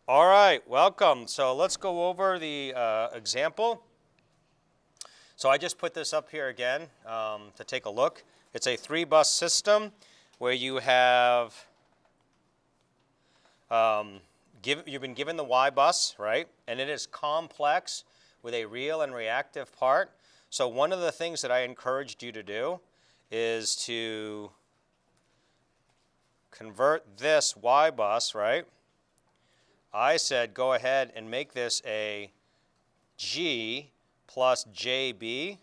All right, welcome. So let's go over the example. So I just put this up here again to take a look. It's a 3-bus system where you have, you've been given the Y bus, right? And it is complex with a real and reactive part. So one of the things that I encouraged you to do is to convert this Y bus, right? I said go ahead and make this a G plus JB.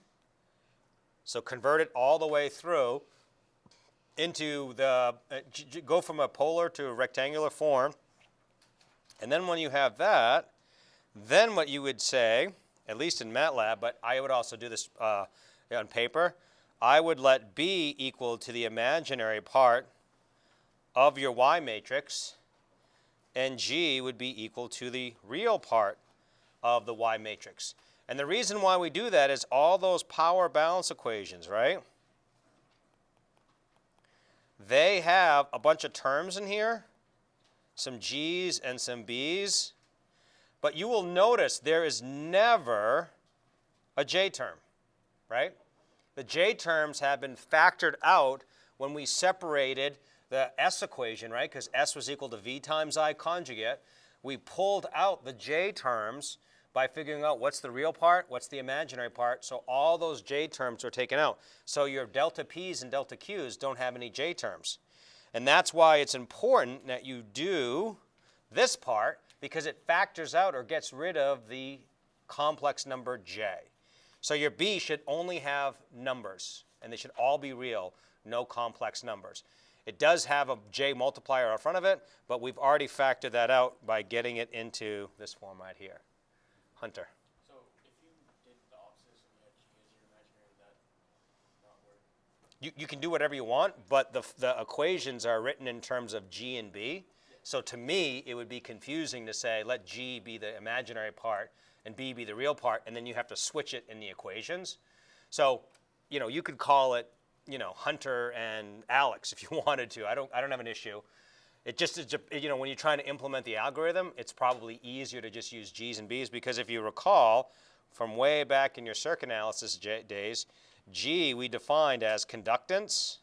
So convert it all the way through into the, go from a polar to a rectangular form. And then when you have that, then what you would say, at least in MATLAB, but I would also do this on paper, I would let B equal to the imaginary part of your Y matrix, and G would be equal to the real part of the Y matrix. And the reason why we do that is all those power balance equations, right? They have a bunch of terms in here, some G's and some B's, but you will notice there is never a J term, right? The J terms have been factored out when we separated the S equation, right? Because S was equal to V times I conjugate. We pulled out the J terms by figuring out what's the real part, what's the imaginary part. So all those J terms are taken out. So your delta P's and delta Q's don't have any J terms. And that's why it's important that you do this part, because it factors out or gets rid of the complex number J. So your B should only have numbers, and they should all be real, no complex numbers. It does have a J multiplier in front of it, but we've already factored that out by getting it into this form right here. Hunter. So if you did the opposite and you had G as your imaginary, would that not work? You can do whatever you want, but the equations are written in terms of G and B. So to me, it would be confusing to say, let G be the imaginary part and B be the real part, and then you have to switch it in the equations. So, you could call it, Hunter and Alex if you wanted to. I don't have an issue. It just is, when you're trying to implement the algorithm, it's probably easier to just use G's and B's, because if you recall from way back in your circuit analysis days, G we defined as conductance,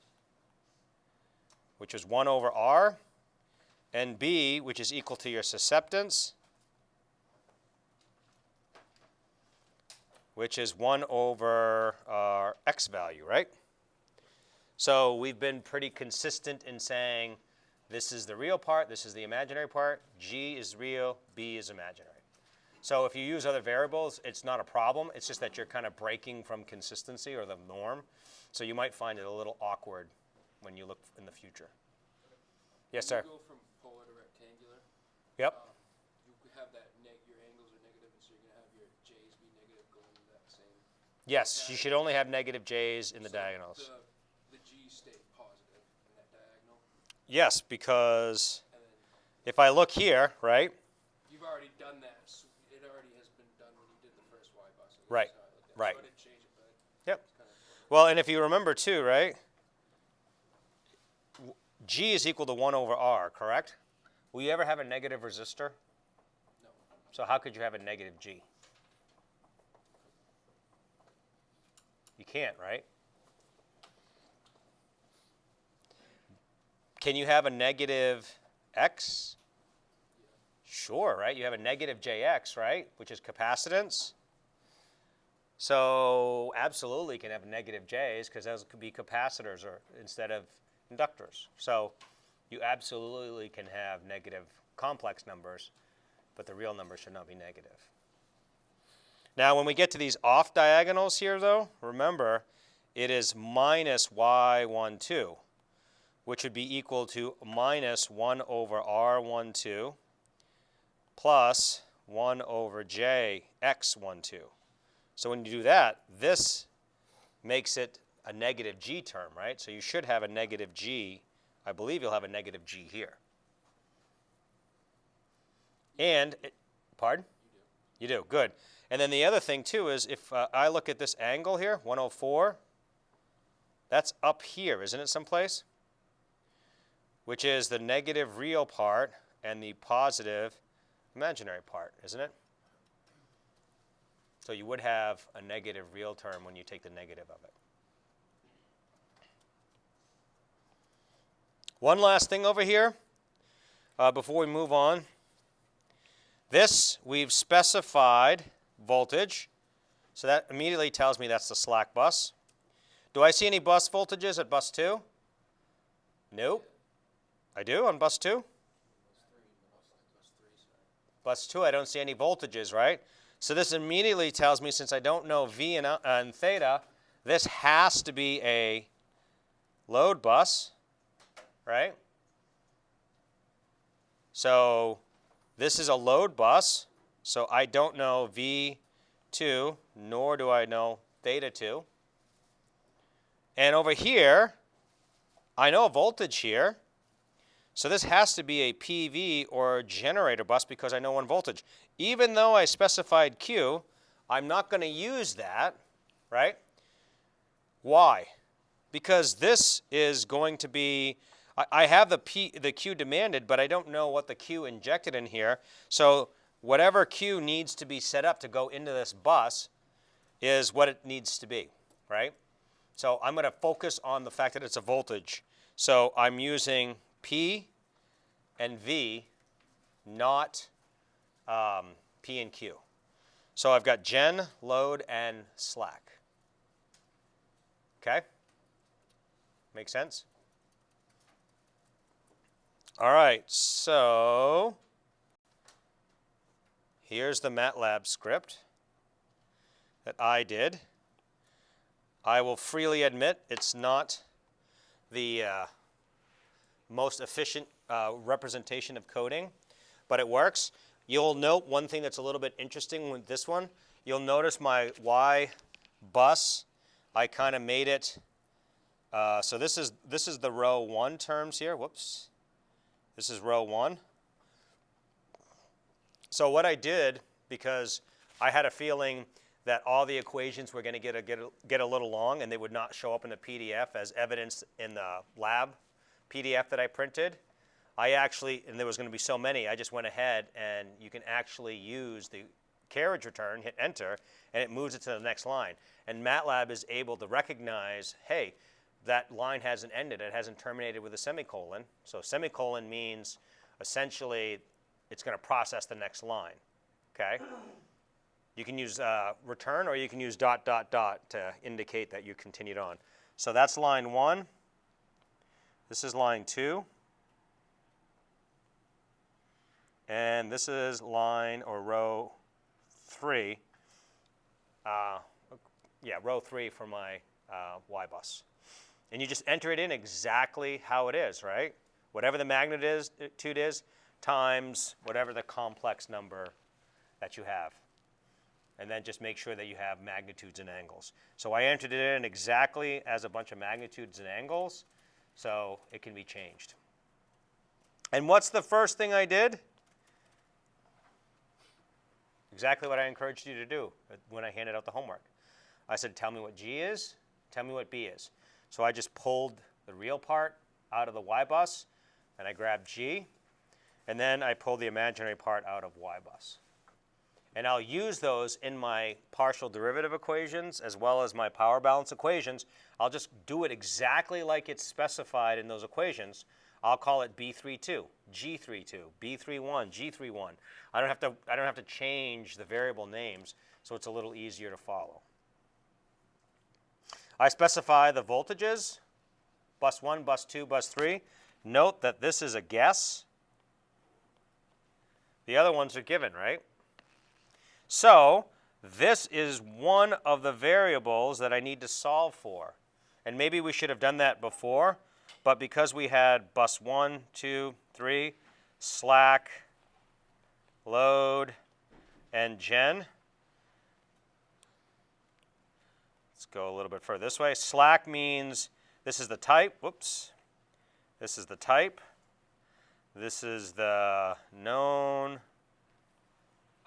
which is 1 over R, and B, which is equal to your susceptance, which is 1 over our X value, right? So we've been pretty consistent in saying this is the real part, this is the imaginary part, G is real, B is imaginary. So if you use other variables, it's not a problem. It's just that you're kind of breaking from consistency or the norm. So you might find it a little awkward when you look in the future. Yes, sir? When you go from polar to rectangular, Yep. you have that, your angles are negative, and so you're going to have your J's be negative going into that same. Yes, you should only have negative J's in the diagonals. The G's stay positive in that diagonal. Yes, because if I look here, right? You've already done that. So it already has been done when you did the first Y bus. Right, right. So I didn't change it, but Yep. it's kind of Well, and if you remember too, right? G is equal to 1 over R, correct? Will you ever have a negative resistor? no. So how could you have a negative G? You can't, right? Can you have a negative X? Sure, right? You have a negative JX, right? Which is capacitance. So absolutely can have negative J's, because those could be capacitors or instead of inductors. So you absolutely can have negative complex numbers, but the real number should not be negative. Now when we get to these off diagonals here though, remember it is minus y12, which would be equal to minus 1 over r12 plus 1 over jx12. So when you do that, this makes it a negative G term, right? So you should have a negative G. I believe you'll have a negative G here. And, pardon? You do, good. And then the other thing too is if I look at this angle here, 104, that's up here, isn't it someplace? Which is the negative real part and the positive imaginary part, isn't it? So you would have a negative real term when you take the negative of it. One last thing over here before we move on. This, we've specified voltage. So that immediately tells me that's the slack bus. Do I see any bus voltages at bus 2? Nope. I do on bus 2? Bus 2, I don't see any voltages, right? So this immediately tells me, since I don't know V and theta, this has to be a load bus, right? So this is a load bus, so I don't know V2, nor do I know theta 2. And over here, I know a voltage here. So this has to be a PV or generator bus because I know one voltage. Even though I specified Q, I'm not going to use that, right? Why? Because this is going to be, I have the Q demanded, but I don't know what the Q injected in here. So whatever Q needs to be set up to go into this bus is what it needs to be, right? So I'm going to focus on the fact that it's a voltage. So I'm using P and V, not P and Q. So I've got gen, load, and slack. Okay? Make sense? All right, so here's the MATLAB script that I did. I will freely admit it's not the most efficient representation of coding, but it works. You'll note one thing that's a little bit interesting with this one. You'll notice my Y bus, I kind of made it, so this is the row 1 terms here. Whoops. This is row 1. So what I did, because I had a feeling that all the equations were going to get a little long and they would not show up in the PDF as evidenced in the lab PDF that I printed, I actually, and there was going to be so many, I just went ahead and you can actually use the carriage return, hit enter, and it moves it to the next line. And MATLAB is able to recognize, hey, that line hasn't ended, it hasn't terminated with a semicolon. So semicolon means essentially it's going to process the next line, okay? You can use return or you can use ... to indicate that you continued on. So that's line 1. This is line 2. And this is line or row 3. Row 3 for my Y bus. And you just enter it in exactly how it is, right? Whatever the magnitude is times whatever the complex number that you have. And then just make sure that you have magnitudes and angles. So I entered it in exactly as a bunch of magnitudes and angles, so it can be changed. And what's the first thing I did? Exactly what I encouraged you to do when I handed out the homework. I said, tell me what G is, tell me what B is. So I just pulled the real part out of the Y bus, and I grabbed G, and then I pulled the imaginary part out of Y bus. And I'll use those in my partial derivative equations as well as my power balance equations. I'll just do it exactly like it's specified in those equations. I'll call it B32, G32, B31, G31. I don't have to change the variable names, so it's a little easier to follow. I specify the voltages, bus 1, bus 2, bus 3. Note that this is a guess. The other ones are given, right? So this is one of the variables that I need to solve for. And maybe we should have done that before, but because we had bus 1, 2, 3, slack, load, and gen. Let's go a little bit further this way. Slack means this is the type. Whoops. This is the type. This is the known,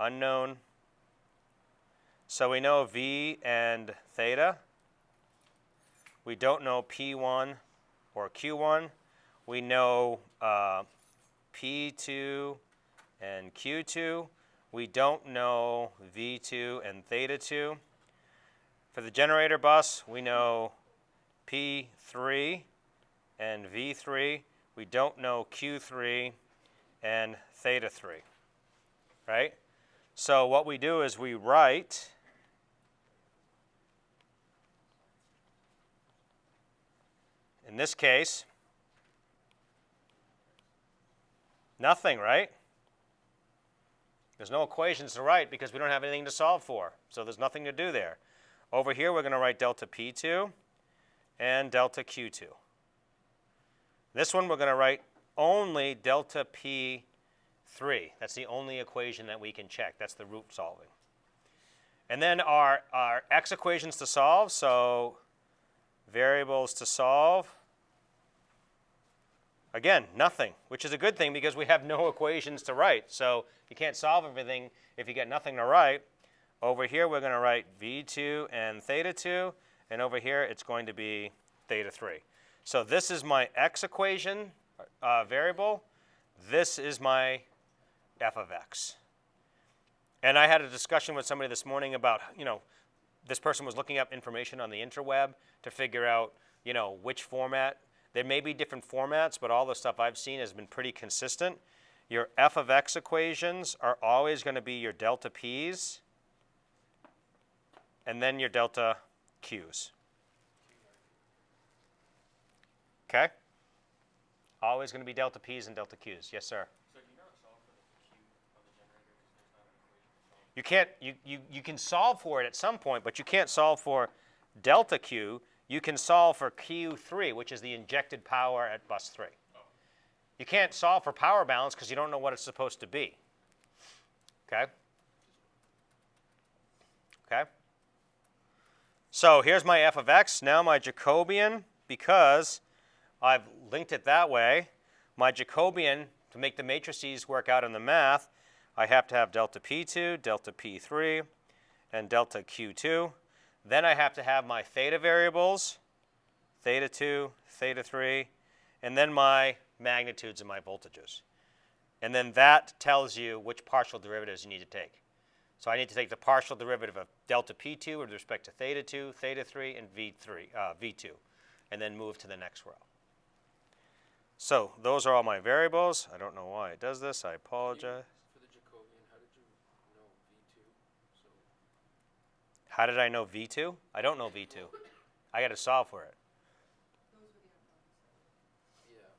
unknown. So we know V and theta. We don't know P1 or Q1. We know P2 and Q2. We don't know V2 and theta 2. For the generator bus, we know P3 and V3. We don't know Q3 and theta 3, right? So what we do is we write in this case, nothing, right? There's no equations to write because we don't have anything to solve for. So there's nothing to do there. Over here, we're going to write delta P2 and delta Q2. This one, we're going to write only delta P3. That's the only equation that we can check. That's the root solving. And then our x equations to solve, so variables to solve. Again, nothing, which is a good thing because we have no equations to write. So you can't solve everything if you get nothing to write. Over here, we're going to write V2 and theta 2. And over here, it's going to be theta 3. So this is my x equation variable. This is my f of x. And I had a discussion with somebody this morning about, this person was looking up information on the interweb to figure out, which format. There may be different formats, but all the stuff I've seen has been pretty consistent. Your f of x equations are always going to be your delta p's and then your delta q's. Okay? Always going to be delta p's and delta q's. Yes, sir? So do you not solve for the q of the generator because there's not an equation to solve? You can't. You can solve for it at some point, but you can't solve for delta q. You can solve for Q3, which is the injected power at bus 3. Oh. You can't solve for power balance because you don't know what it's supposed to be. Okay? Okay? So here's my f of x. Now my Jacobian, because I've linked it that way, my Jacobian, to make the matrices work out in the math, I have to have delta P2, delta P3, and delta Q2. Then I have to have my theta variables, theta 2, theta 3, and then my magnitudes and my voltages. And then that tells you which partial derivatives you need to take. So I need to take the partial derivative of delta P2 with respect to theta 2, theta 3, and V2, and then move to the next row. So those are all my variables. I don't know why it does this. I apologize. For the Jacobian, how did you know V2? So How did I know V2? I don't know V2. I got to solve for it. yeah.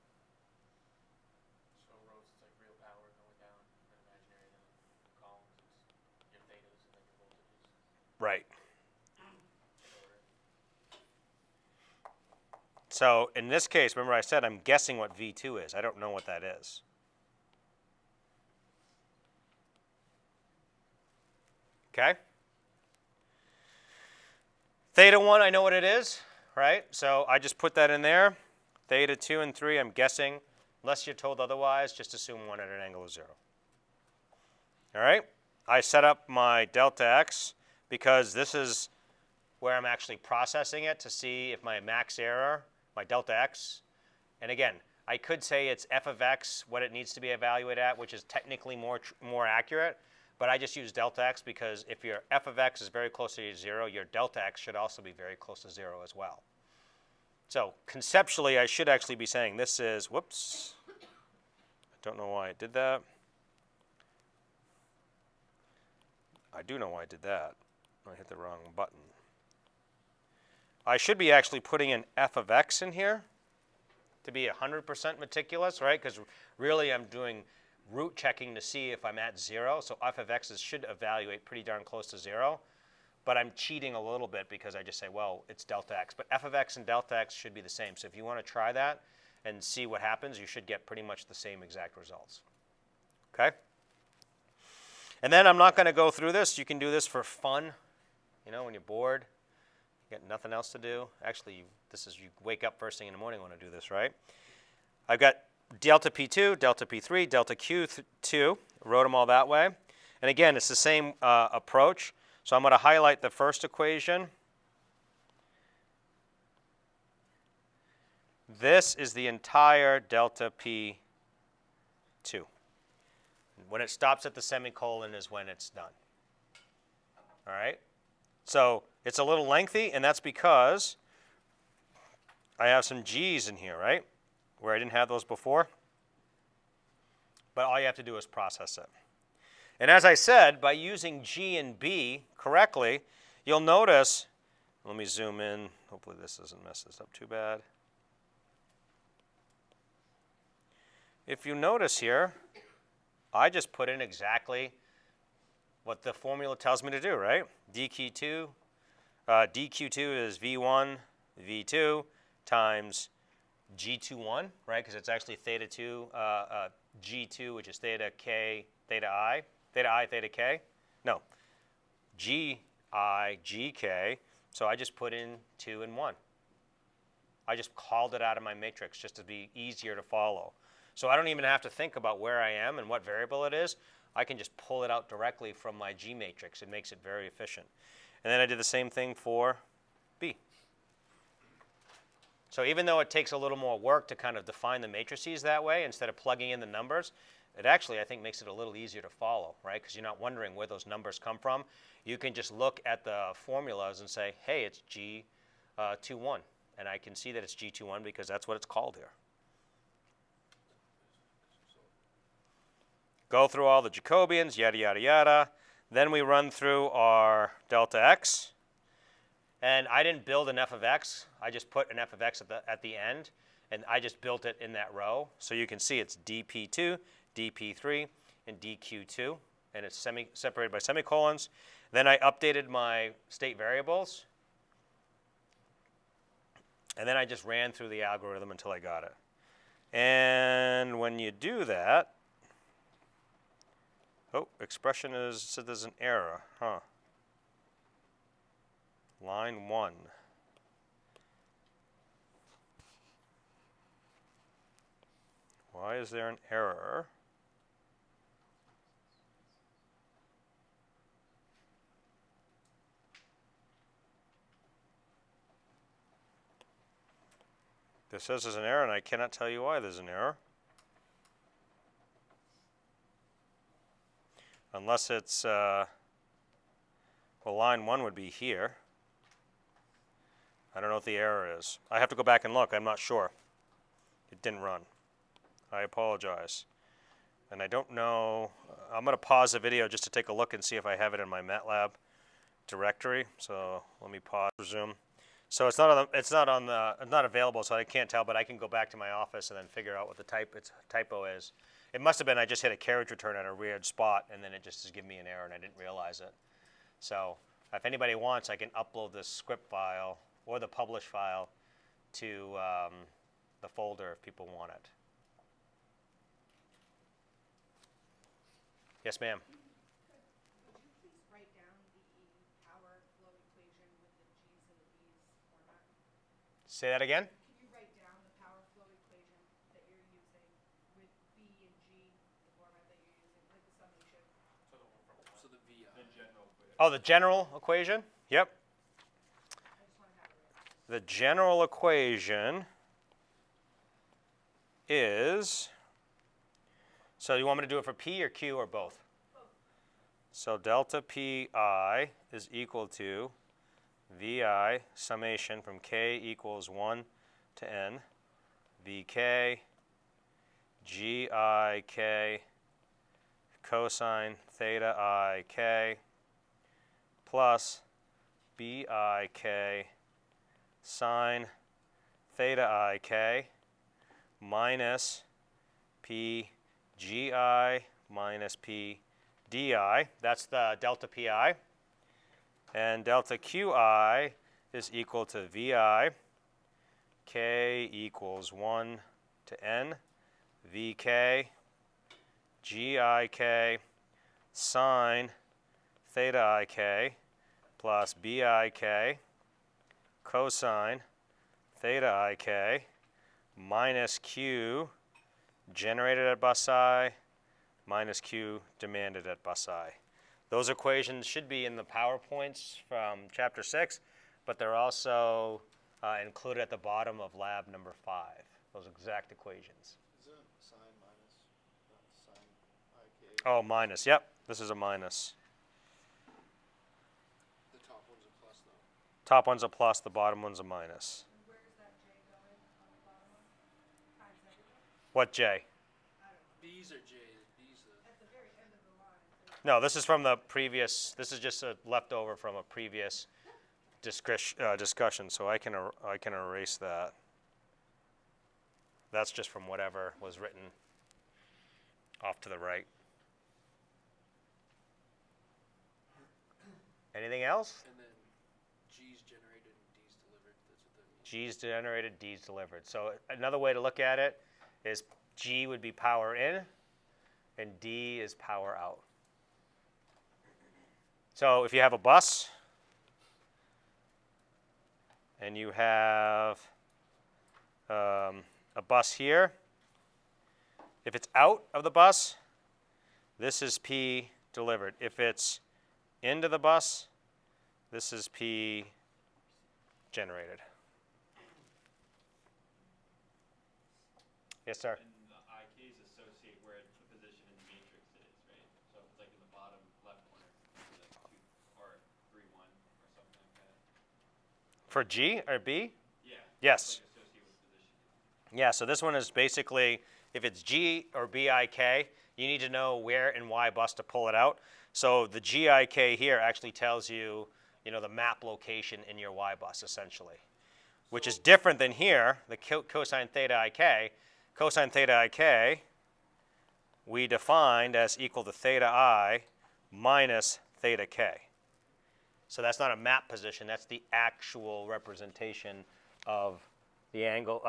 So rows it's like real power going down, and imaginary then columns it's your thetas and then your voltages. Right. So in this case, remember I said I'm guessing what V2 is. I don't know what that is. Okay? Theta 1, I know what it is, right? So I just put that in there. Theta 2 and 3, I'm guessing. Unless you're told otherwise, just assume 1 at an angle of 0. All right? I set up my delta x because this is where I'm actually processing it to see if my max error, my delta x, and again, I could say it's f of x, what it needs to be evaluated at, which is technically more accurate, but I just use delta x because if your f of x is very close to 0, your delta x should also be very close to 0 as well. So conceptually, I should actually be saying this is, whoops, I don't know why I did that. I do know why I did that. I hit the wrong button. I should be actually putting in f of x in here to be 100% meticulous, right? Because really I'm doing root checking to see if I'm at 0. So f of x should evaluate pretty darn close to 0. But I'm cheating a little bit because I just say, well, it's delta x. But f of x and delta x should be the same. So if you want to try that and see what happens, you should get pretty much the same exact results. Okay? And then I'm not going to go through this. You can do this for fun, when you're bored. You got nothing else to do. Actually, you wake up first thing in the morning and want to do this, right? I've got delta P2, delta P3, delta Q2. Wrote them all that way. And again, it's the same approach. So I'm going to highlight the first equation. This is the entire delta P2. When it stops at the semicolon is when it's done. All right? So it's a little lengthy, and that's because I have some G's in here, right? Where I didn't have those before. But all you have to do is process it. And as I said, by using G and B correctly, you'll notice, let me zoom in. Hopefully this doesn't mess this up too bad. If you notice here, I just put in exactly what the formula tells me to do, right? DQ2 is V1, V2 times G21, right? Because it's actually theta 2, G2, which is theta K, theta I, theta K. No, G I, G K. So I just put in 2 and 1. I just called it out of my matrix just to be easier to follow. So I don't even have to think about where I am and what variable it is. I can just pull it out directly from my G matrix. It makes it very efficient. And then I did the same thing for B. So even though it takes a little more work to kind of define the matrices that way instead of plugging in the numbers, it actually, I think, makes it a little easier to follow, right? Because you're not wondering where those numbers come from. You can just look at the formulas and say, hey, it's G21. And I can see that it's G21 because that's what it's called here. Go through all the Jacobians, yada, yada, yada. Then we run through our delta x. And I didn't build an f of x. I just put an f of x at the end. And I just built it in that row. So you can see it's dp2, dp3, and dq2. And it's separated by semicolons. Then I updated my state variables. And then I just ran through the algorithm until I got it. And when you do that, oh, expression is, said there's an error, huh? Line 1. Why is there an error? This says there's an error, and I cannot tell you why there's an error. Unless it's, well, line 1 would be here. I don't know what the error is. I have to go back and look. I'm not sure. It didn't run. I apologize. And I don't know. I'm going to pause the video just to take a look and see if I have it in my MATLAB directory. So let me pause, resume. So it's not available, so I can't tell. But I can go back to my office and then figure out what the typo is. It must have been I just hit a carriage return at a weird spot, and then it just is giving me an error, and I didn't realize it. So if anybody wants, I can upload this script file or the publish file to the folder if people want it. Yes, ma'am. Would you please write down the power flow equation with the G's and the B's format? Say that again? Can you write down the power flow equation that you're using with B and G, the format that you're using, like the summation? So the VI. The general. Oh, the general equation? Yep. I just want to have it right. The general equation is, so you want me to do it for P or Q or both? Both. So delta Pi is equal to Vi summation from K equals 1 to N, Vk, Gik, cosine theta I k, plus Bik, sine theta I k, minus P Gi minus P di. That's the delta Pi. And delta Qi is equal to Vi, K equals 1 to N, Vk, Gik, sine theta Ik, plus Bik, cosine theta Ik, minus Q generated at bus I minus Q demanded at bus I. Those equations should be in the PowerPoints from Chapter 6, but they're also included at the bottom of lab number 5, those exact equations. Isn't sine minus sine Oh, minus. Yep, this is a minus. The top one's a plus though. Top one's a plus, the bottom one's a minus. And where's that J going on the bottom one? Times everything? What J? I don't know. B's are J's, B's are... At the very end of the line. No, this is from the previous, this is just a leftover from a previous discussion, so I can erase that. That's just from whatever was written off to the right. Anything else? And then G's generated and D's delivered. That's what that means. G's generated, D's delivered. So another way to look at it is G would be power in, and D is power out. So if you have a bus, and you have a bus here, if it's out of the bus, this is P delivered. If it's into the bus, this is P generated. Yes, sir? And the IKs associate where the position in the matrix is, right? So if it's like in the bottom left corner, it'd be like 2 or 3-1 or something like that. For G or B? Yeah. Yes. Like associate with position. Yeah, so this one is basically, if it's G or BIK, you need to know where and why bus to pull it out. So the GIK here actually tells you, the map location in your Y bus, essentially, which is different than here, the cosine theta IK. Cosine theta IK, we defined as equal to theta I minus theta K. So that's not a map position, that's the actual representation of the angle,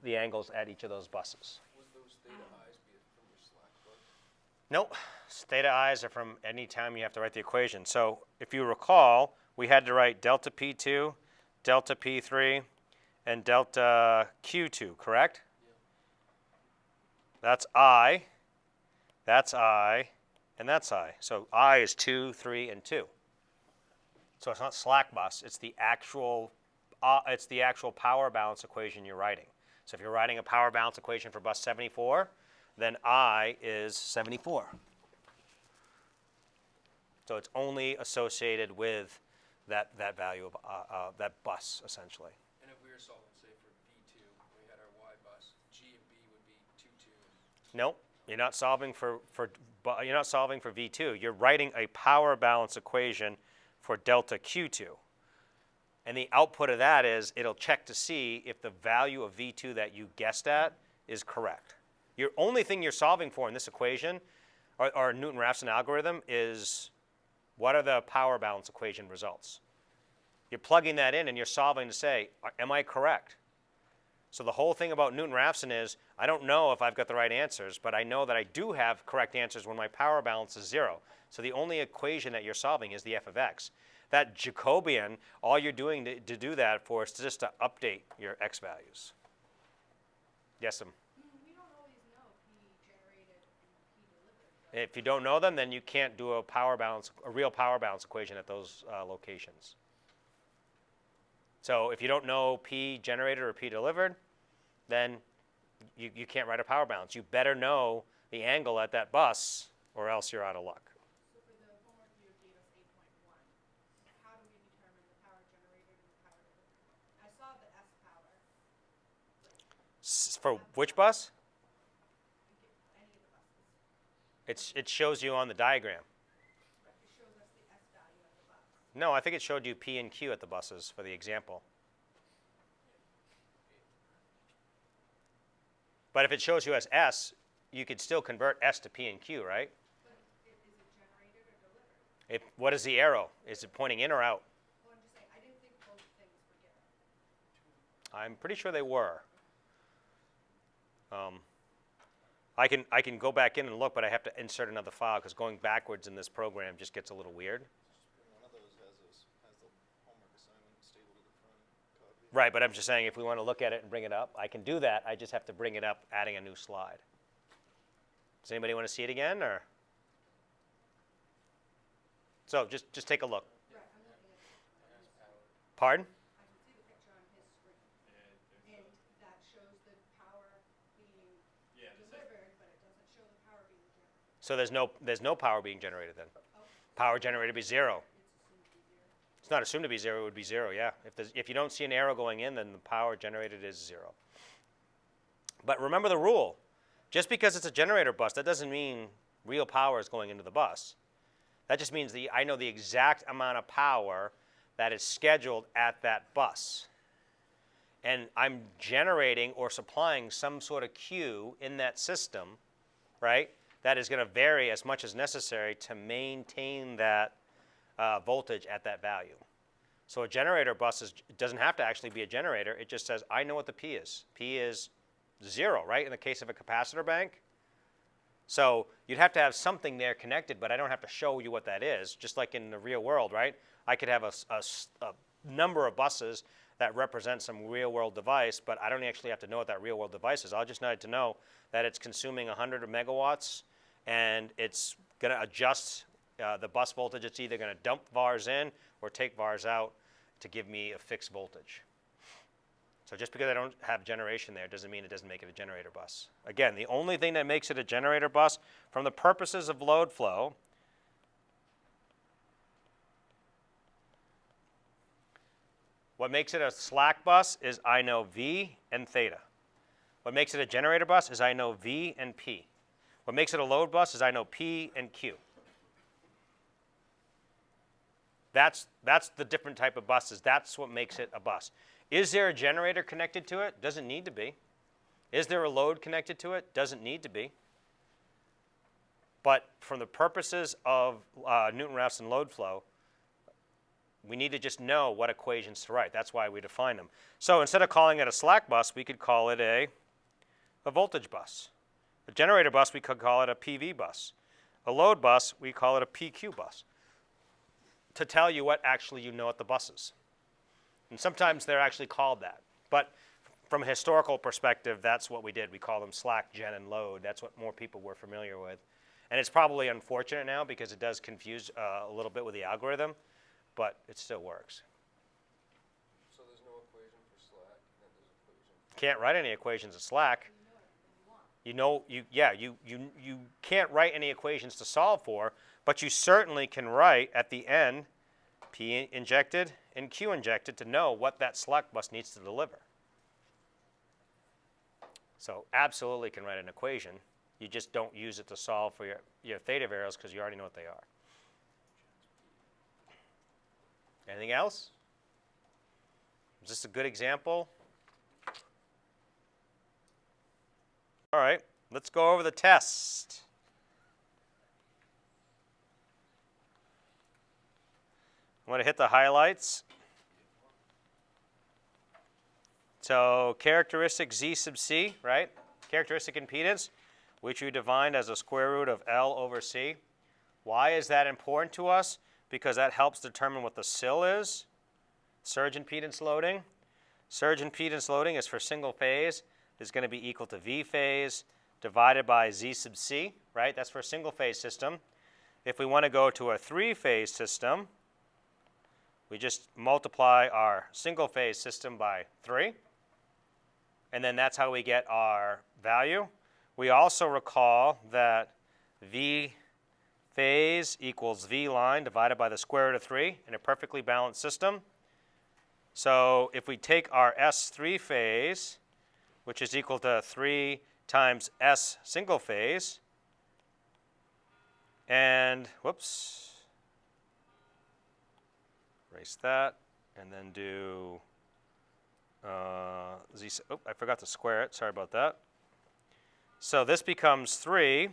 the angles at each of those buses. Would those theta I's be from your slack bus? Nope. Theta i's are from any time you have to write the equation. So if you recall, we had to write delta P2, delta P3, and delta Q2, correct? Yeah. That's I, and that's I. So I is 2, 3, and 2. So it's not slack bus, it's the actual power balance equation you're writing. So if you're writing a power balance equation for bus 74, then I is 74. So it's only associated with that value of that bus, essentially. And if we were solving, say, for B2, we had our Y bus, G and B would be 2, 2. Nope, you're not solving for V2. You're writing a power balance equation for delta Q2. And the output of that is it'll check to see if the value of V2 that you guessed at is correct. Your only thing you're solving for in this equation, or Newton-Raphson algorithm, is what are the power balance equation results? You're plugging that in and you're solving to say, am I correct? So the whole thing about Newton-Raphson is, I don't know if I've got the right answers, but I know that I do have correct answers when my power balance is 0. So the only equation that you're solving is the f of x. That Jacobian, all you're doing to do that for is just to update your x values. Yes, ma'am? We don't always know P generated and P delivered. Though. If you don't know them, then you can't do a real power balance equation at those locations. So if you don't know P generated or P delivered, then you can't write a power balance. You better know the angle at that bus, or else you're out of luck. So for the homework you gave us 8.1, how do we determine the power generated and the power delivered? I saw the S power. For which bus? Any of the buses. It shows you on the diagram. Right, it shows us the S value of the bus. No, I think it showed you P and Q at the buses for the example. But if it shows you as S, you could still convert S to P and Q, right? But is it generated or delivered? What is the arrow? Is it pointing in or out? Well, I'm just saying, I didn't think both things were given. I'm pretty sure they were. I can go back in and look, but I have to insert another file because going backwards in this program just gets a little weird. One of those has the homework assignment stapled to the front copy. Right, but I'm just saying if we want to look at it and bring it up, I can do that. I just have to bring it up, adding a new slide. Does anybody want to see it again, or? So just take a look. Right, I'm looking at his Pardon? I can see the picture on his screen. And that shows the power being Yeah, delivered, but it doesn't show the power being generated. So there's no power being generated then. Power generated would be 0. It's not assumed to be 0, it would be 0, yeah. If you don't see an arrow going in, then the power generated is 0. But remember the rule. Just because it's a generator bus, that doesn't mean real power is going into the bus. That just means I know the exact amount of power that is scheduled at that bus. And I'm generating or supplying some sort of Q in that system, right, that is going to vary as much as necessary to maintain that voltage at that value. So a generator bus doesn't have to actually be a generator. It just says, I know what the P is. P is 0, right, in the case of a capacitor bank. So you'd have to have something there connected, but I don't have to show you what that is, just like in the real world, right? I could have a number of buses that represent some real-world device, but I don't actually have to know what that real-world device is. I'll just need to know that it's consuming 100 megawatts, and it's going to adjust the bus voltage. It's either going to dump VARs in or take VARs out to give me a fixed voltage. So just because I don't have generation there doesn't mean it doesn't make it a generator bus. Again, the only thing that makes it a generator bus from the purposes of load flow what makes it a slack bus is I know V and theta. What makes it a generator bus is I know V and P. What makes it a load bus is I know P and Q. That's the different type of buses. That's what makes it a bus. Is there a generator connected to it? Doesn't need to be. Is there a load connected to it? Doesn't need to be. But from the purposes of Newton-Raphson load flow, we need to just know what equations to write. That's why we define them. So instead of calling it a slack bus, we could call it a voltage bus. A generator bus, we could call it a PV bus. A load bus, we call it a PQ bus, to tell you what actually you know at the buses. And sometimes they're actually called that. But from a historical perspective, that's what we did. We call them slack, gen, and load. That's what more people were familiar with. And it's probably unfortunate now because it does confuse a little bit with the algorithm, but it still works. So there's no equation for slack, and then there's equation for... Can't write any equations of slack. You can't write any equations to solve for, but you certainly can write at the end P injected and Q injected to know what that slack bus needs to deliver. So absolutely can write an equation. You just don't use it to solve for your theta variables because you already know what they are. Anything else? Is this a good example? All right, let's go over the test. I'm going to hit the highlights. So characteristic Z sub C, right? Characteristic impedance, which we defined as a square root of L over C. Why is that important to us? Because that helps determine what the SIL is, surge impedance loading. Surge impedance loading is for single phase, is going to be equal to V phase divided by Z sub C, right? That's for a single phase system. If we want to go to a three-phase system, we just multiply our single phase system by 3, and then that's how we get our value. We also recall that V phase equals V line divided by the square root of 3 in a perfectly balanced system. So if we take our S3 phase, which is equal to 3 times S single phase, and erase that, and then do Z. Oh, I forgot to square it. Sorry about that. So this becomes 3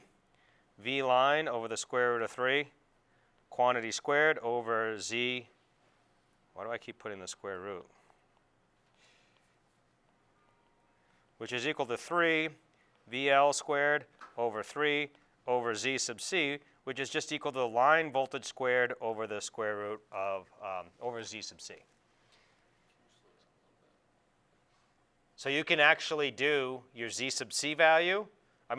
V line over the square root of 3, quantity squared over Z. Why do I keep putting the square root? Which is equal to 3 VL squared over 3 over Z sub C, which is just equal to the line voltage squared over the square root of over Z sub C. So you can actually do your Z sub C value,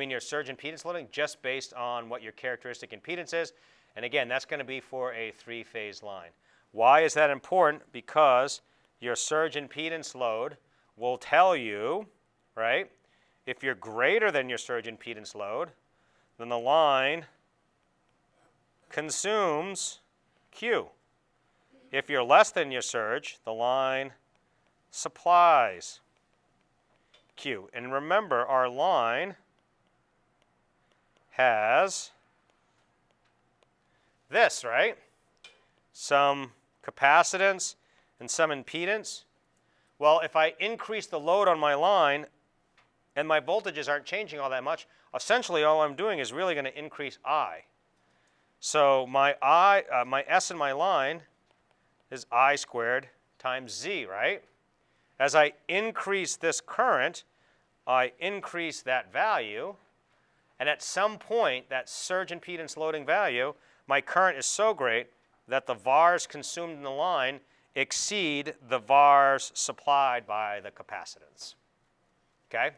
your surge impedance loading, just based on what your characteristic impedance is. And again, that's going to be for a three-phase line. Why is that important? Because your surge impedance load will tell you, right, if you're greater than your surge impedance load, then the line consumes Q. If you're less than your surge, the line supplies Q. And remember, our line has this, right? Some capacitance and some impedance. Well, if I increase the load on my line and my voltages aren't changing all that much, essentially all I'm doing is really going to increase I. So my S in my line is I squared times Z, right? As I increase this current, I increase that value. And at some point, that surge impedance loading value, my current is so great that the VARs consumed in the line exceed the VARs supplied by the capacitance. Okay?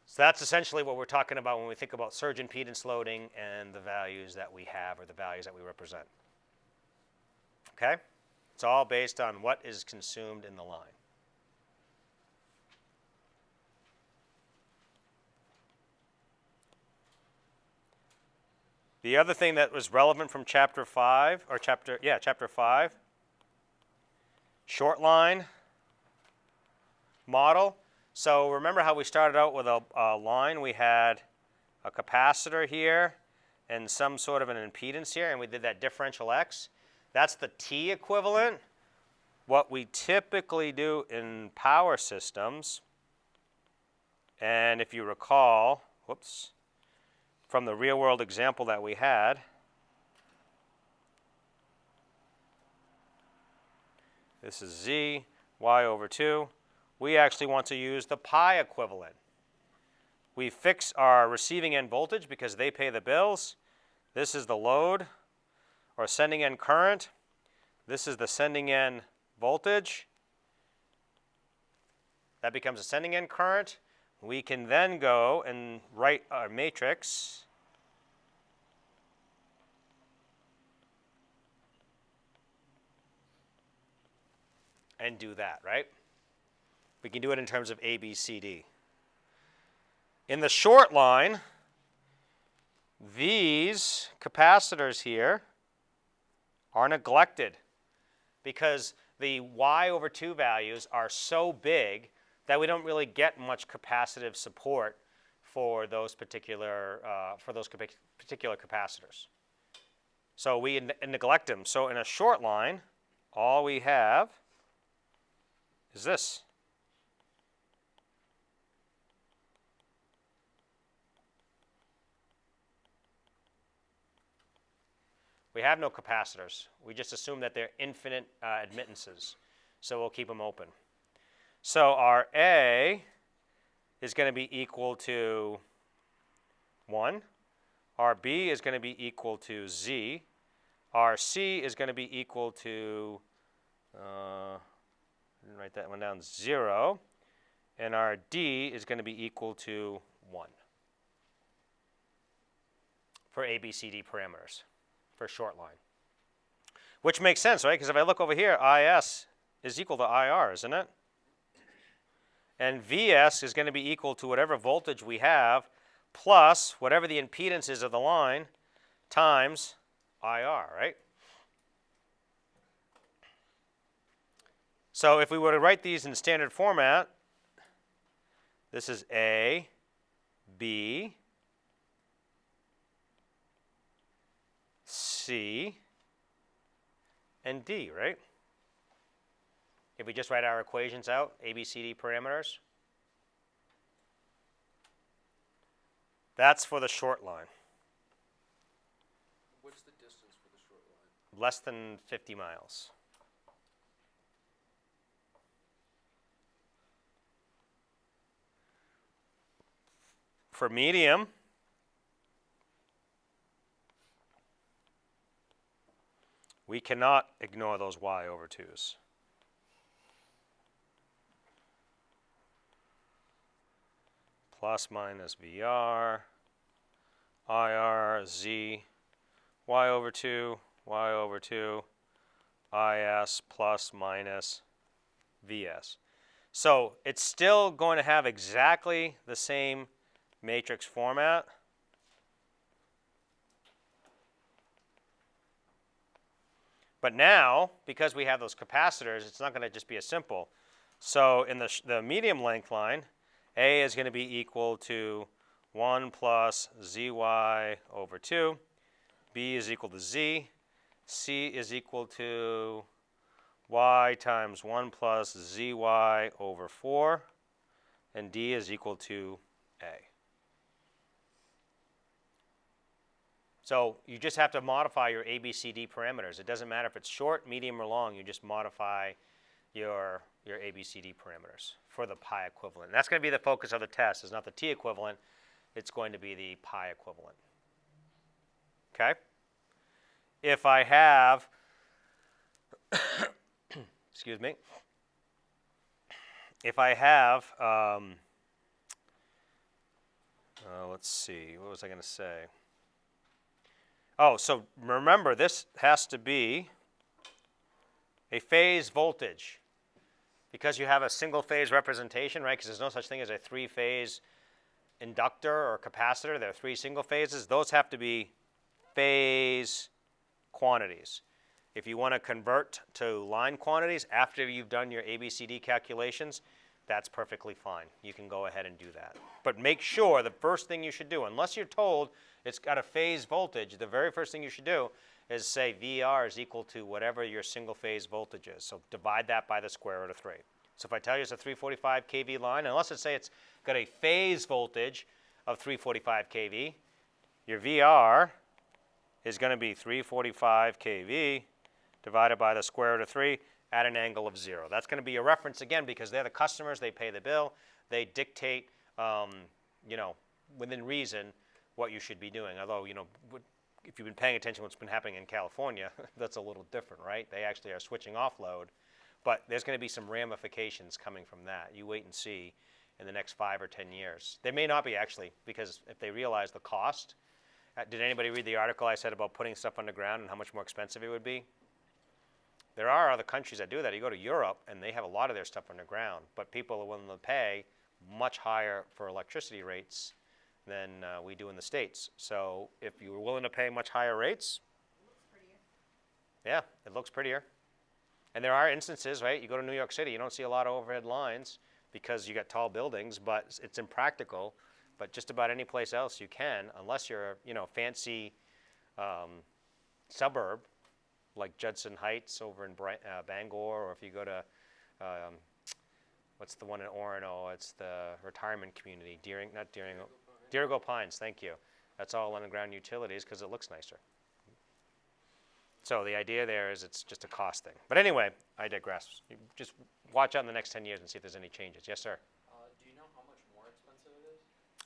So that's essentially what we're talking about when we think about surge impedance loading and the values that we have or the values that we represent. Okay? It's all based on what is consumed in the line. The other thing that was relevant from chapter 5, chapter 5, short line model. So remember how we started out with a line? We had a capacitor here and some sort of an impedance here, and we did that differential X. That's the T equivalent. What we typically do in power systems, and if you recall, from the real world example that we had, this is Z, Y over 2. We actually want to use the pi equivalent. We fix our receiving end voltage because they pay the bills. This is the load or sending end current. This is the sending end voltage. That becomes a sending end current. We can then go and write our matrix and do that, right? We can do it in terms of A, B, C, D. In the short line, these capacitors here are neglected because the Y over 2 values are so big that we don't really get much capacitive support for those particular capacitors. So we neglect them. So in a short line, all we have is this. We have no capacitors. We just assume that they're infinite admittances. So we'll keep them open. So our A is going to be equal to 1. Our B is going to be equal to Z. Our C is going to be equal to, I didn't write that one down, 0. And our D is going to be equal to 1 for A, B, C, D parameters for short line. Which makes sense, right? Because if I look over here, IS is equal to IR, isn't it? And VS is going to be equal to whatever voltage we have plus whatever the impedance is of the line times IR, right? So if we were to write these in standard format, this is A, B, C, and D, right? If we just write our equations out, A, B, C, D parameters, that's for the short line. What's the distance for the short line? Less than 50 miles. For medium, we cannot ignore those Y over 2s. Plus minus VR, IR, Z, Y over 2, Y over 2, IS plus minus VS. So it's still going to have exactly the same matrix format. But now, because we have those capacitors, it's not going to just be as simple. So in the medium length line, A is going to be equal to 1 plus zy over 2. B is equal to z. C is equal to y times 1 plus zy over 4. And D is equal to A. So you just have to modify your ABCD parameters. It doesn't matter if it's short, medium, or long. You just modify your ABCD parameters for the pi equivalent. And that's going to be the focus of the test. It's not the t equivalent. It's going to be the pi equivalent. Okay? If I have, excuse me, if I have, let's see, what was I going to say? Oh, so remember, this has to be a phase voltage because you have a single phase representation, right? Because there's no such thing as a three-phase inductor or capacitor. There are three single phases. Those have to be phase quantities. If you want to convert to line quantities after you've done your ABCD calculations, that's perfectly fine. You can go ahead and do that. But make sure the first thing you should do, unless you're told it's got a phase voltage, the very first thing you should do is say VR is equal to whatever your single phase voltage is. So divide that by the square root of 3. So if I tell you it's a 345 kV line, unless it's say it's got a phase voltage of 345 kV, your VR is going to be 345 kV divided by the square root of 3 at an angle of 0. That's going to be a reference again because they're the customers, they pay the bill, they dictate, within reason what you should be doing. Although, if you've been paying attention to what's been happening in California, that's a little different, right? They actually are switching off load, but there's going to be some ramifications coming from that. You wait and see in the next 5 or 10 years. There may not be actually, because if they realize the cost, did anybody read the article I said about putting stuff underground and how much more expensive it would be? There are other countries that do that. You go to Europe, and they have a lot of their stuff underground, but people are willing to pay much higher for electricity rates than we do in the States. So if you were willing to pay much higher rates, It looks prettier. yeah, it looks prettier. And there are instances, right? You go to New York City, you don't see a lot of overhead lines because you got tall buildings, but it's impractical. But just about any place else you can, unless you're a fancy suburb like Judson Heights over in Bangor, or if you go to, what's the one in Orono? It's the retirement community, Deergo Pines, thank you. That's all underground utilities because it looks nicer. So the idea there is it's just a cost thing. But anyway, I digress. You just watch out in the next 10 years and see if there's any changes. Yes, sir? Do you know how much more expensive it is?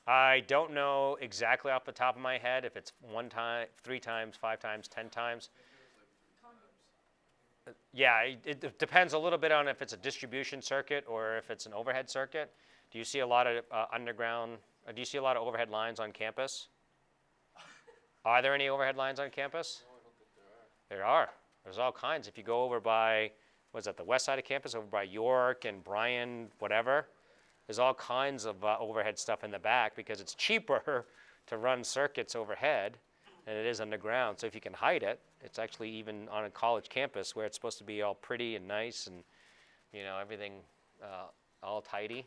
I don't know exactly off the top of my head if it's 1 time, 3 times, 5 times, 10 times. Yeah, it depends a little bit on if it's a distribution circuit or if it's an overhead circuit. Do you see a lot of do you see a lot of overhead lines on campus? Are there any overhead lines on campus? No, I don't think there are. There are. There's all kinds. If you go over by, the west side of campus, over by York and Bryan, whatever, there's all kinds of overhead stuff in the back because it's cheaper to run circuits overhead than it is underground. So if you can hide it, it's actually even on a college campus where it's supposed to be all pretty and nice and, everything all tidy.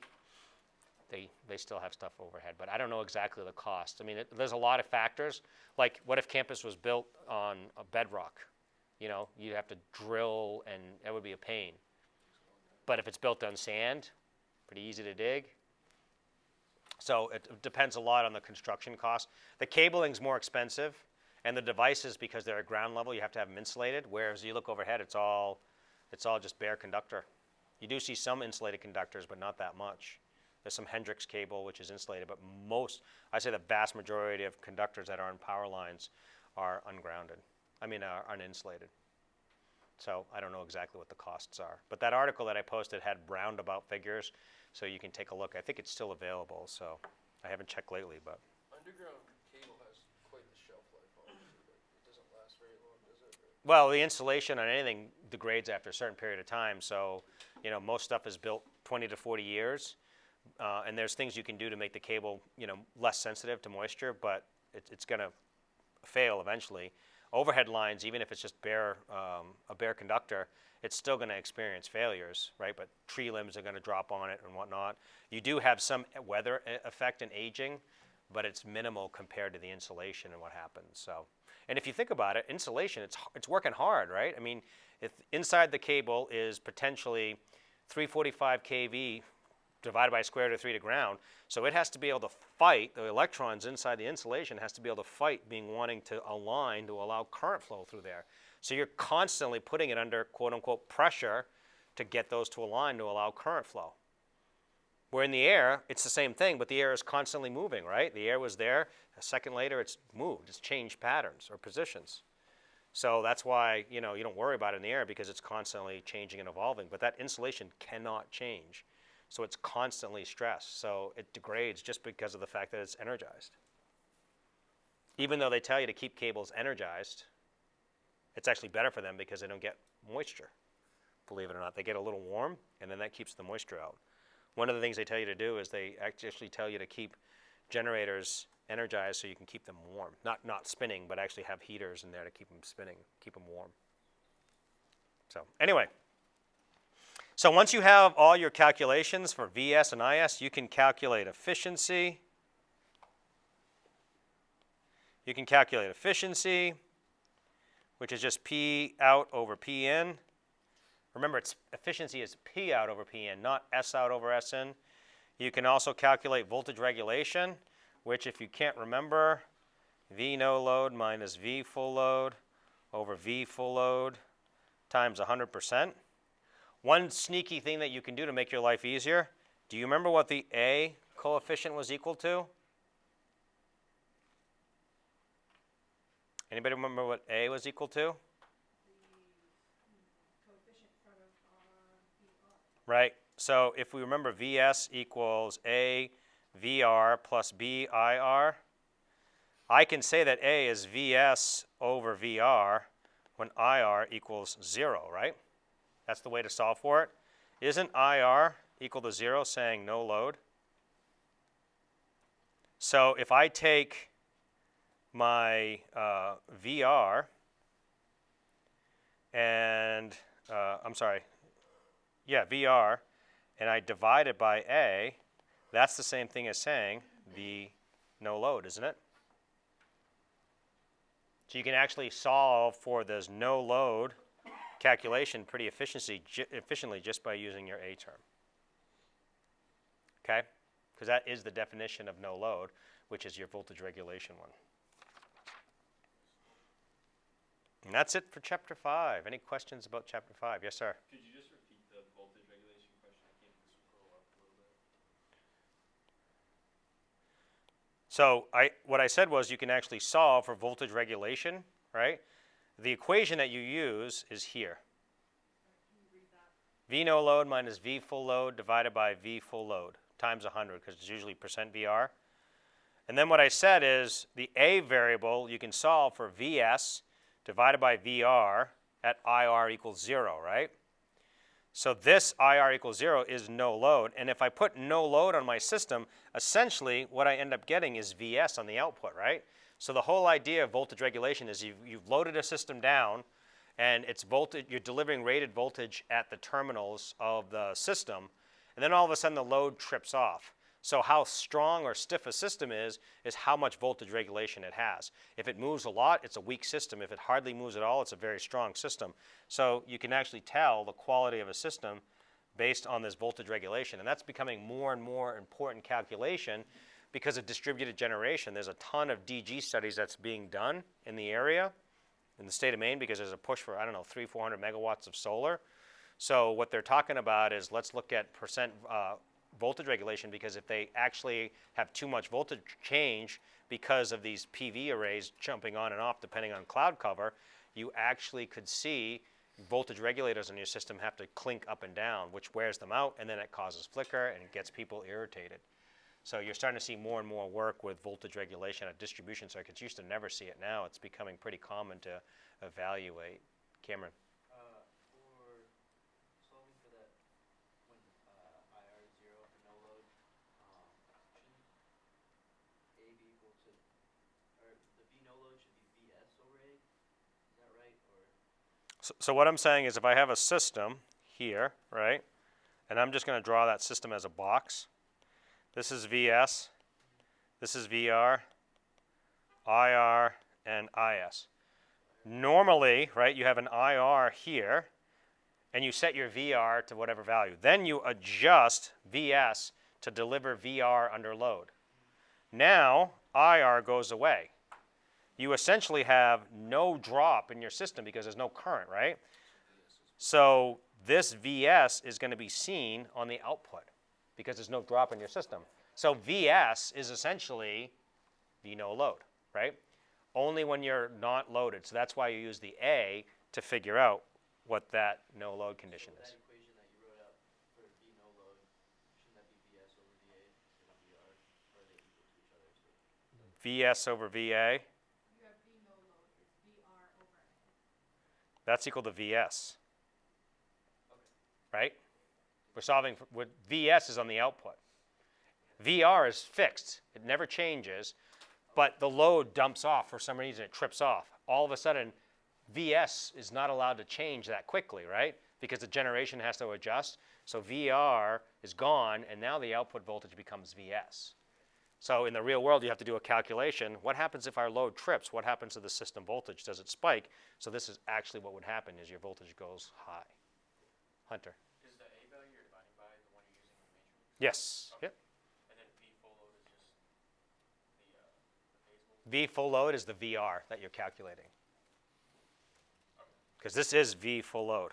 They still have stuff overhead, but I don't know exactly the cost. I mean, there's a lot of factors. Like, what if campus was built on a bedrock? You'd have to drill, and that would be a pain. But if it's built on sand, pretty easy to dig. So it depends a lot on the construction cost. The cabling's more expensive, and the devices, because they're at ground level, you have to have them insulated. Whereas you look overhead, it's all just bare conductor. You do see some insulated conductors, but not that much. There's some Hendrix cable, which is insulated, but I say the vast majority of conductors that are on power lines are ungrounded. Are uninsulated. So I don't know exactly what the costs are. But that article that I posted had roundabout figures, so you can take a look. I think it's still available, so I haven't checked lately, but. Underground cable has quite the shelf life, obviously, but it doesn't last very long, does it? Well, the insulation on anything degrades after a certain period of time, so most stuff is built 20 to 40 years. And there's things you can do to make the cable, less sensitive to moisture, but it's going to fail eventually. overhead lines, even if it's just a bare conductor, it's still going to experience failures, right? But tree limbs are going to drop on it and whatnot. You do have some weather effect in aging, but it's minimal compared to the insulation and what happens. So, and if you think about it, insulation, it's working hard, right? I mean, if inside the cable is potentially 345 kV divided by square root of 3 to ground, so it has to be able to fight, the electrons inside the insulation has to be able to fight being wanting to align to allow current flow through there. So you're constantly putting it under quote unquote pressure to get those to align to allow current flow. Where in the air, it's the same thing, but the air is constantly moving, right? The air was there, a second later it's moved, it's changed patterns or positions. So that's why, you don't worry about it in the air because it's constantly changing and evolving, but that insulation cannot change. So it's constantly stressed, so it degrades just because of the fact that it's energized. Even though they tell you to keep cables energized, it's actually better for them because they don't get moisture. Believe it or not, they get a little warm, and then that keeps the moisture out. One of the things they tell you to do is they actually tell you to keep generators energized so you can keep them warm. Not spinning, but actually have heaters in there to keep them spinning, keep them warm. So anyway, so once you have all your calculations for VS and IS, you can calculate efficiency. You can calculate efficiency, which is just P out over P in. Remember, efficiency is P out over P in, not S out over S in. You can also calculate voltage regulation, which if you can't remember, V no load minus V full load over V full load times 100%. One sneaky thing that you can do to make your life easier, do you remember what the A coefficient was equal to? Anybody remember what A was equal to? The coefficient in front of VR. Right. So if we remember VS equals A VR plus B IR, I can say that A is VS over VR when IR equals 0, right? That's the way to solve for it. Isn't IR equal to 0 saying no load? So if I take my VR and, VR, and I divide it by A, that's the same thing as saying the no load, isn't it? So you can actually solve for this no load calculation pretty efficiently just by using your A term. Okay? Because that is the definition of no load, which is your voltage regulation one. And that's it for Chapter 5. Any questions about Chapter 5? Yes, sir? Could you just repeat the voltage regulation question? I can't scroll up a little bit. So what I said was you can actually solve for voltage regulation, right? The equation that you use is here. V no load minus V full load divided by V full load times 100, because it's usually percent VR. And then what I said is the A variable you can solve for VS divided by VR at IR equals 0, right? So this IR equals 0 is no load. And if I put no load on my system, essentially what I end up getting is VS on the output, right? So the whole idea of voltage regulation is you've loaded a system down and it's voltage, you're delivering rated voltage at the terminals of the system, and then all of a sudden the load trips off. So how strong or stiff a system is how much voltage regulation it has. If it moves a lot, it's a weak system. If it hardly moves at all, it's a very strong system. So you can actually tell the quality of a system based on this voltage regulation. And that's becoming more and more important calculation because of distributed generation. There's a ton of DG studies that's being done in the area, in the state of Maine, because there's a push for, 300-400 megawatts of solar. So what they're talking about is let's look at percent voltage regulation, because if they actually have too much voltage change because of these PV arrays jumping on and off depending on cloud cover, you actually could see voltage regulators in your system have to clink up and down, which wears them out, and then it causes flicker and it gets people irritated. So you're starting to see more and more work with voltage regulation at distribution circuits. You used to never see it. Now it's becoming pretty common to evaluate. Cameron? For solving for that, when IR is 0 for no load, shouldn't A be equal to, or the V no load should be VS over A? So what I'm saying is if I have a system here, right, and I'm just going to draw that system as a box. This is VS, this is VR, IR, and IS. Normally, right, you have an IR here, and you set your VR to whatever value. Then you adjust VS to deliver VR under load. Now, IR goes away. You essentially have no drop in your system because there's no current, right? So this VS is going to be seen on the output because there's no drop in your system. So VS is essentially V no load, right? Only when you're not loaded. So that's why you use the A to figure out what that no load condition is. That equation that you wrote out for V no load, shouldn't that be VS over VA on VR? Or are they equal to each other too? VS over VA, You have V no load, it's VR over A. that's equal to VS, Okay. right? We're solving, with VS is on the output. VR is fixed, it never changes, but the load dumps off for some reason, it trips off. All of a sudden, VS is not allowed to change that quickly, right? Because the generation has to adjust. So VR is gone, and now the output voltage becomes VS. So in the real world, you have to do a calculation. What happens if our load trips? What happens to the system voltage? Does it spike? So this is actually what would happen is your voltage goes high. Hunter. Is the A value you're dividing by the one you're using in the matrix? Yes. Yep. And then V full load is just the phase voltage? V full load is the VR that you're calculating. Because this is V full load.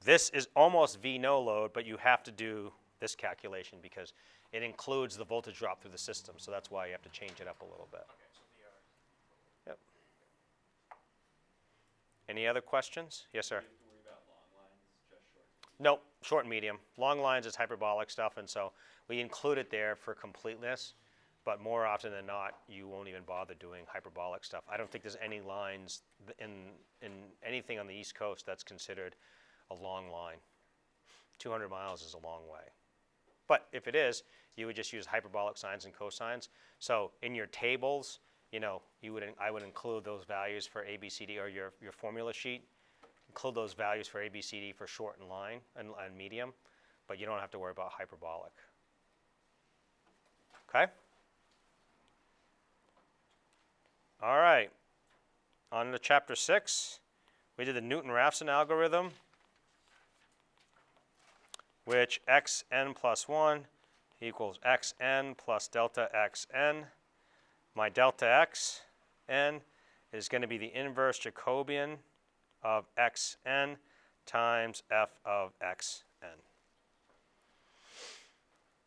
This is almost V no load, but you have to do this calculation because it includes the voltage drop through the system. So that's why you have to change it up a little bit. Okay, so VR. Yep. Any other questions? Yes, sir. Do you have to worry about long lines, just short? Nope, short and medium. Long lines is hyperbolic stuff, and so we include it there for completeness. But more often than not, you won't even bother doing hyperbolic stuff. I don't think there's any lines in anything on the East Coast that's considered a long line. 200 miles is a long way. But if it is, you would just use hyperbolic sines and cosines. So in your tables, you know, I would include those values for ABCD, or your formula sheet. Include those values for ABCD for short and line and medium, but you don't have to worry about hyperbolic. Okay? All right, on to chapter 6. We did the Newton-Raphson algorithm, which xn plus 1 equals xn plus delta xn. My delta xn is going to be the inverse Jacobian of xn times f of xn.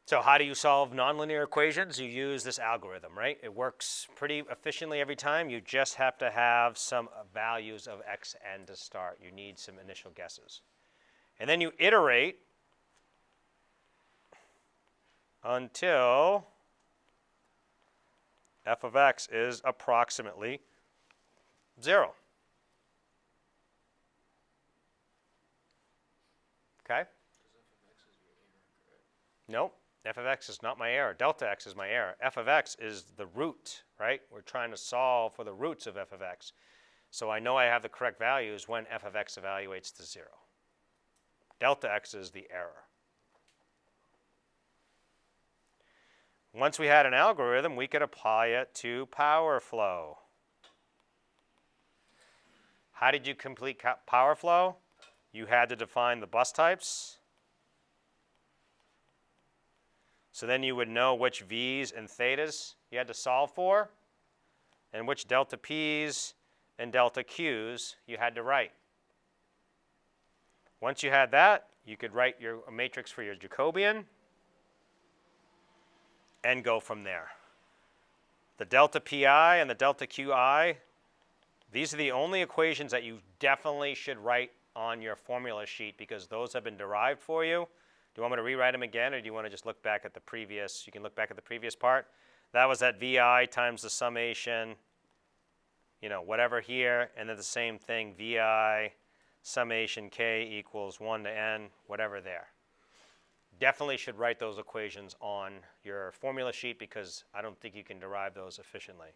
So how do you solve nonlinear equations? You use this algorithm, right? It works pretty efficiently every time. You just have to have some values of xn to start. You need some initial guesses. And then you iterate until f of x is approximately 0. Okay? Nope. F of x is not my error. Delta x is my error. F of x is the root, right? We're trying to solve for the roots of f of x. So I know I have the correct values when f of x evaluates to 0. Delta x is the error. Once we had an algorithm, we could apply it to power flow. How did you complete power flow? You had to define the bus types. So then you would know which V's and thetas you had to solve for, and which delta P's and delta Q's you had to write. Once you had that, you could write a matrix for your Jacobian and go from there. The delta Pi and the delta Qi, these are the only equations that you definitely should write on your formula sheet because those have been derived for you. Do you want me to rewrite them again, or do you want to just look back at the previous? You can look back at the previous part. That was that VI times the summation, whatever here, and then the same thing, VI summation K equals 1 to n, whatever there. Definitely should write those equations on your formula sheet because I don't think you can derive those efficiently.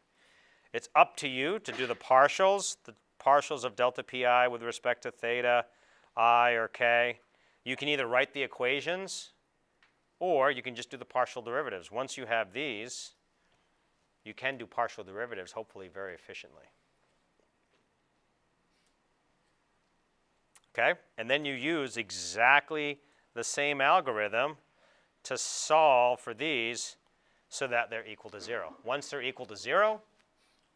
It's up to you to do the partials. The partials of delta pi with respect to theta, I, or k. You can either write the equations, or you can just do the partial derivatives. Once you have these, you can do partial derivatives, hopefully very efficiently. Okay? And then you use exactly the same algorithm to solve for these so that they're equal to 0. Once they're equal to 0,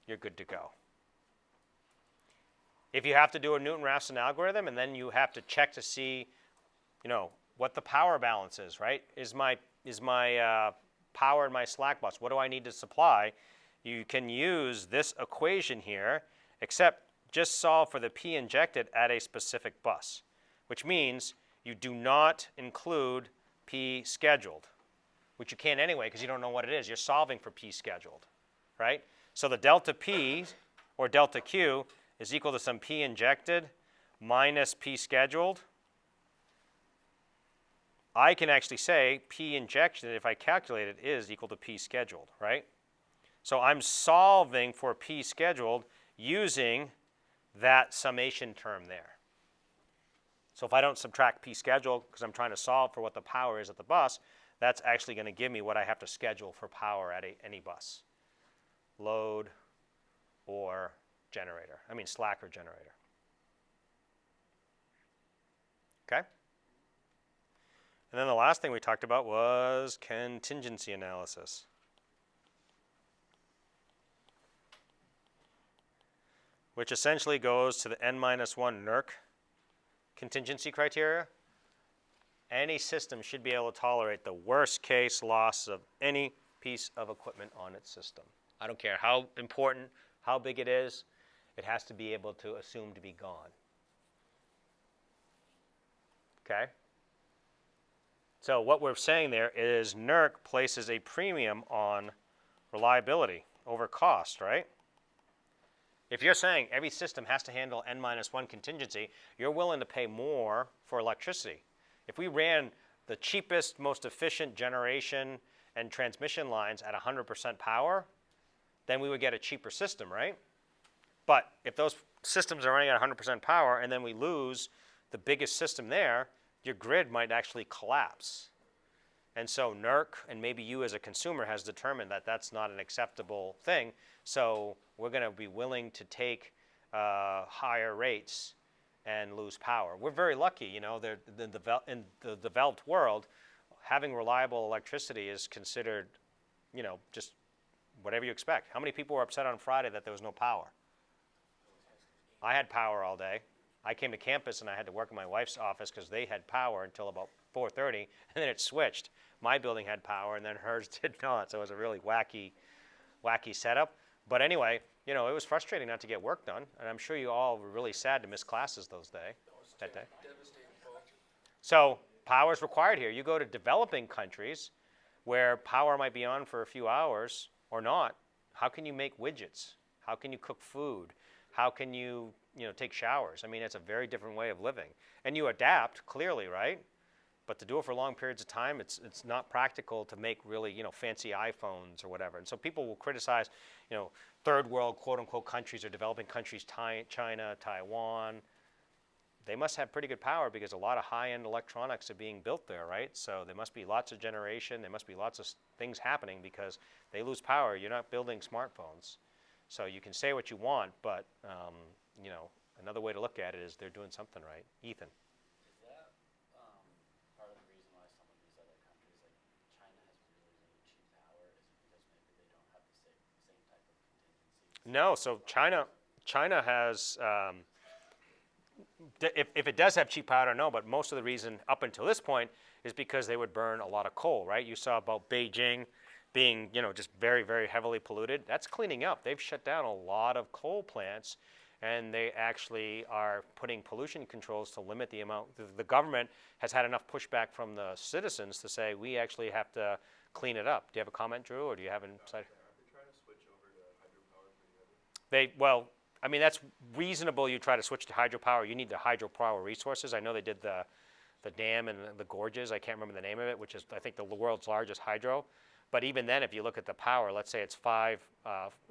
you're good to go. If you have to do a Newton-Raphson algorithm and then you have to check to see, what the power balance is, right? Is my power in my slack bus? What do I need to supply? You can use this equation here, except just solve for the P injected at a specific bus, which means you do not include P scheduled, which you can't anyway because you don't know what it is. You're solving for P scheduled, right? So the delta P or delta Q is equal to some P injected minus P scheduled. I can actually say P injected, if I calculate it, is equal to P scheduled, right? So I'm solving for P scheduled using that summation term there. So if I don't subtract P scheduled because I'm trying to solve for what the power is at the bus, that's actually going to give me what I have to schedule for power at any bus. Load or generator. I mean slack or generator. Okay? And then the last thing we talked about was contingency analysis. Which essentially goes to the n-1 NERC contingency criteria. Any system should be able to tolerate the worst case loss of any piece of equipment on its system. I don't care how important, how big it is, it has to be able to assume to be gone. Okay? So what we're saying there is NERC places a premium on reliability over cost, right? If you're saying every system has to handle n-1 contingency, you're willing to pay more for electricity. If we ran the cheapest, most efficient generation and transmission lines at 100% power, then we would get a cheaper system, right? But if those systems are running at 100% power and then we lose the biggest system there, your grid might actually collapse. And so NERC, and maybe you as a consumer, has determined that that's not an acceptable thing. So we're going to be willing to take higher rates and lose power. We're very lucky, in the developed world, having reliable electricity is considered, just whatever you expect. How many people were upset on Friday that there was no power? I had power all day. I came to campus and I had to work in my wife's office because they had power until about 4:30, and then it switched. My building had power and then hers did not, so it was a really wacky setup. But anyway, it was frustrating not to get work done, and I'm sure you all were really sad to miss classes that day. Devastating fault. So power is required here. You go to developing countries where power might be on for a few hours or not. How can you make widgets? How can you cook food? How can you, take showers? I mean, it's a very different way of living. And you adapt, clearly, right? But to do it for long periods of time, it's not practical to make really, fancy iPhones or whatever. And so people will criticize, third world, quote unquote, countries or developing countries, China, Taiwan. They must have pretty good power because a lot of high-end electronics are being built there, right? So there must be lots of generation. There must be lots of things happening because they lose power. You're not building smartphones. So you can say what you want, but, another way to look at it is they're doing something right. Ethan. Is that part of the reason why some of these other countries, like China, has really, really cheap power? Is it because maybe they don't have the same type of contingencies? No, so China has, if it does have cheap power, I don't know, but most of the reason up until this point is because they would burn a lot of coal, right? You saw about Beijing being, just very, very heavily polluted. That's cleaning up. They've shut down a lot of coal plants, and they actually are putting pollution controls to limit the amount. The government has had enough pushback from the citizens to say, we actually have to clean it up. Do you have a comment, Drew, or do you have an insight? Are they trying to switch over to hydropower pretty heavy? That's reasonable. You try to switch to hydropower. You need the hydropower resources. I know they did the dam and the gorges. I can't remember the name of it, which is, I think, the world's largest hydro. But even then, if you look at the power, let's say it's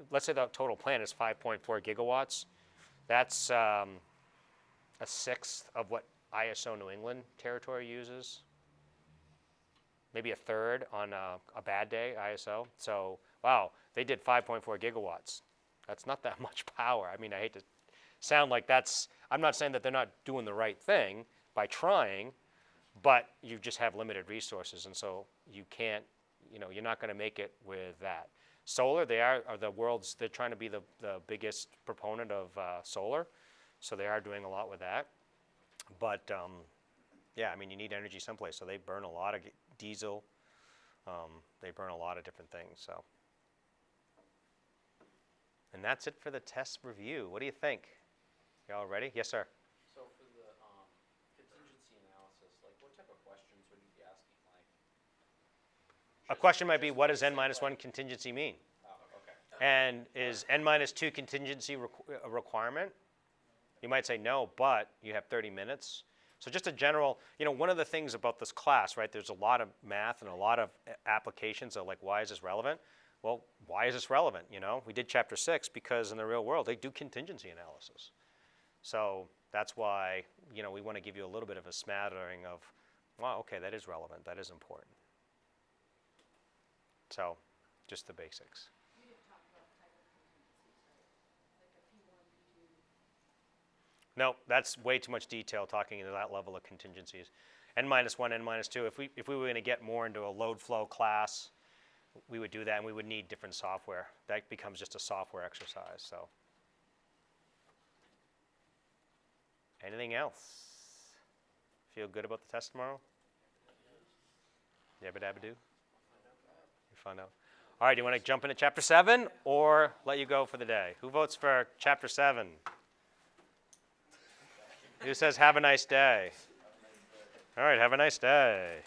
let's say the total plant is 5.4 gigawatts. That's a sixth of what ISO New England territory uses. Maybe a third on a bad day, ISO. So, wow, they did 5.4 gigawatts. That's not that much power. I mean, I hate to sound like that's, I'm not saying that they're not doing the right thing by trying, but you just have limited resources, and so you can't, you're not going to make it with that. Solar, they are the world's, they're trying to be the biggest proponent of solar, so they are doing a lot with that. But yeah, I mean, you need energy someplace, so they burn a lot of diesel. They burn a lot of different things. So, and that's it for the test review. What do you think? Y'all ready? Yes, sir. So for the contingency analysis, like what type of questions would you be asking? Like A question might be, what does n-1 contingency mean? oh, okay. And is n-2 contingency a requirement? You might say no, but you have 30 minutes. So just a general, one of the things about this class, right, there's a lot of math and a lot of applications of like, why is this relevant? Well, why is this relevant? We did chapter 6 because in the real world, they do contingency analysis. So that's why, we want to give you a little bit of a smattering of, wow, okay, that is relevant, that is important. So just the basics. We didn't talk about type of contingencies, right? Like a P1, P2. No, that's way too much detail talking into that level of contingencies. n-1, n-2, if we were going to get more into a load flow class, we would do that, and we would need different software. That becomes just a software exercise. So, anything else? Feel good about the test tomorrow? Yabba dabba do? You find out. All right, do you want to jump into chapter 7 or let you go for the day? Who votes for chapter 7? Who says have a nice day? All right, have a nice day.